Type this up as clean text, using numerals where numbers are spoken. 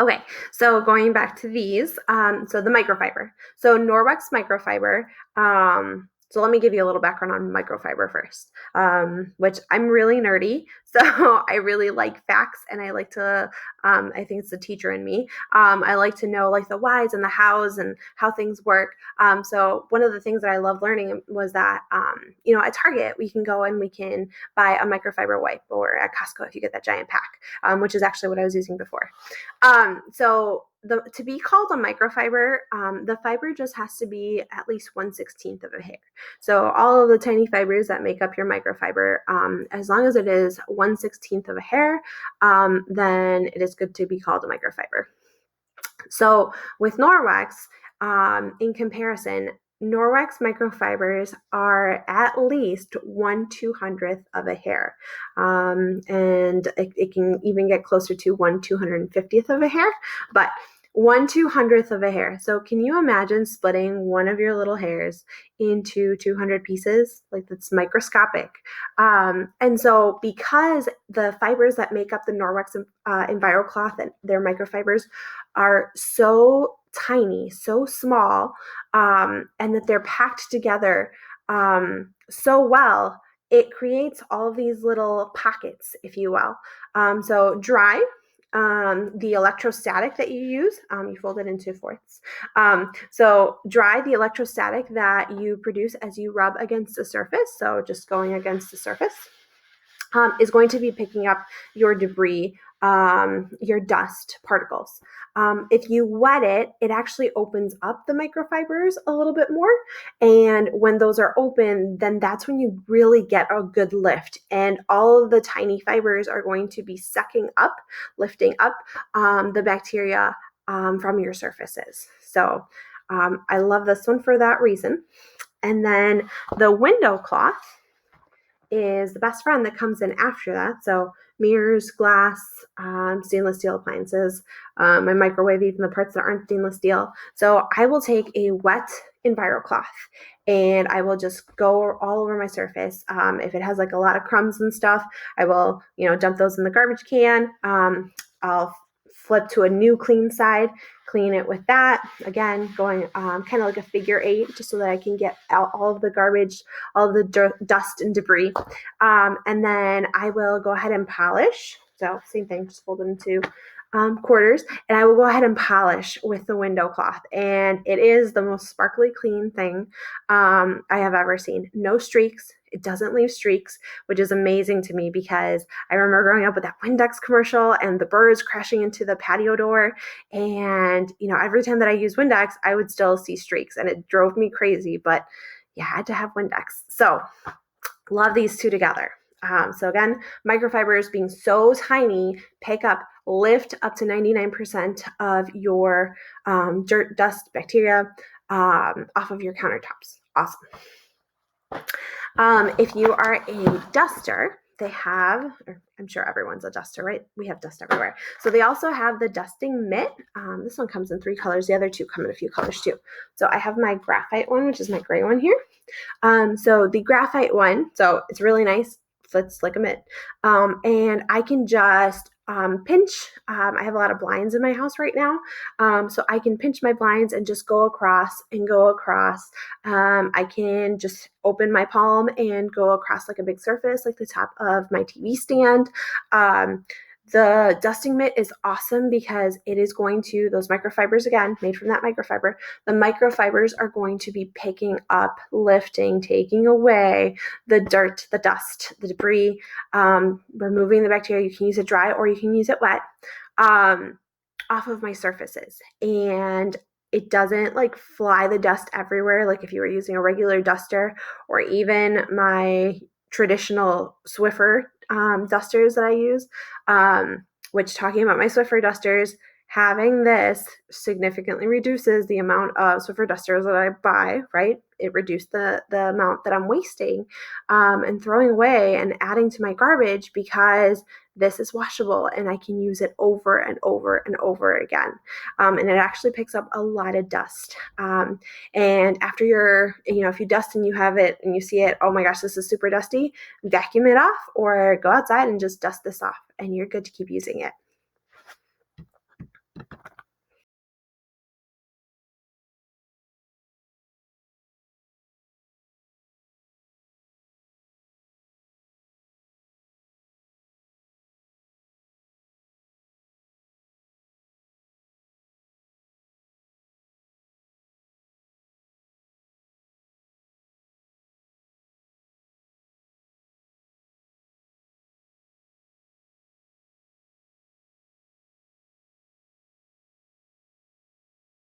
Okay, so going back to these, so the microfiber. So Norwex microfiber. So let me give you a little background on microfiber first, which I'm really nerdy. So I really like facts, and I like to. I think it's the teacher in me. I like to know like the whys and the hows and how things work. So one of the things that I love learning was that at Target we can go and we can buy a microfiber wipe, or at Costco if you get that giant pack, which is actually what I was using before. To be called a microfiber, the fiber just has to be at least 1/16th of a hair. So all of the tiny fibers that make up your microfiber, as long as it is 1/16th of a hair, then it is good to be called a microfiber. So with Norwex, in comparison, Norwex microfibers are at least 1/200th of a hair. And it can even get closer to 1/250th of a hair, but 1/200th of a hair. So can you imagine splitting one of your little hairs into 200 pieces? Like, that's microscopic. And so because the fibers that make up the Norwex Enviro cloth and their microfibers are so tiny, so small, and that they're packed together so well, it creates all of these little pockets, if you will. So dry, the electrostatic that you use, you fold it into fourths. So dry, the electrostatic that you produce as you rub against the surface, so just going against the surface, is going to be picking up your debris, your dust particles. If you wet it, it actually opens up the microfibers a little bit more. And when those are open, then that's when you really get a good lift. And all of the tiny fibers are going to be sucking up, lifting up the bacteria from your surfaces. So I love this one for that reason. And then the window cloth is the best friend that comes in after that. So mirrors, glass, stainless steel appliances, my microwave, even the parts that aren't stainless steel. So I will take a wet Enviro cloth and I will just go all over my surface. If it has like a lot of crumbs and stuff, I will, dump those in the garbage can. I'll flip to a new clean side, clean it with that. Again, going kind of like a figure eight, just so that I can get out all of the garbage, all of the dust and debris. And then I will go ahead and polish. So same thing, just fold it into quarters, and I will go ahead and polish with the window cloth. And it is the most sparkly clean thing I have ever seen. No streaks. It doesn't leave streaks, which is amazing to me because I remember growing up with that Windex commercial and the birds crashing into the patio door. And, every time that I use Windex, I would still see streaks, and it drove me crazy, but you had to have Windex. So love these two together. So again, microfibers being so tiny, lift up to 99% of your dirt, dust, bacteria off of your countertops. Awesome. If you are a duster, they have, I'm sure everyone's a duster, right? We have dust everywhere. So they also have the dusting mitt. This one comes in 3 colors. The other 2 come in a few colors too. So I have my graphite one, which is my gray one here. So the graphite one, so it's really nice, fits like a mitt. And I can just pinch. I have a lot of blinds in my house right now. So I can pinch my blinds and just go across and go across. I can just open my palm and go across like a big surface, like the top of my TV stand. The dusting mitt is awesome because it is going to, those microfibers, again, made from that microfiber, the microfibers are going to be picking up, lifting, taking away the dirt, the dust, the debris, removing the bacteria. You can use it dry or you can use it wet, off of my surfaces. And it doesn't like fly the dust everywhere like if you were using a regular duster, or even my traditional Swiffer dusters that I use, which, talking about my Swiffer dusters, having this significantly reduces the amount of Swiffer dusters that I buy, right? It reduced the amount that I'm wasting and throwing away and adding to my garbage, because this is washable and I can use it over and over and over again. And it actually picks up a lot of dust. And after if you dust and you have it and you see it, oh my gosh, this is super dusty, vacuum it off or go outside and just dust this off, and you're good to keep using it.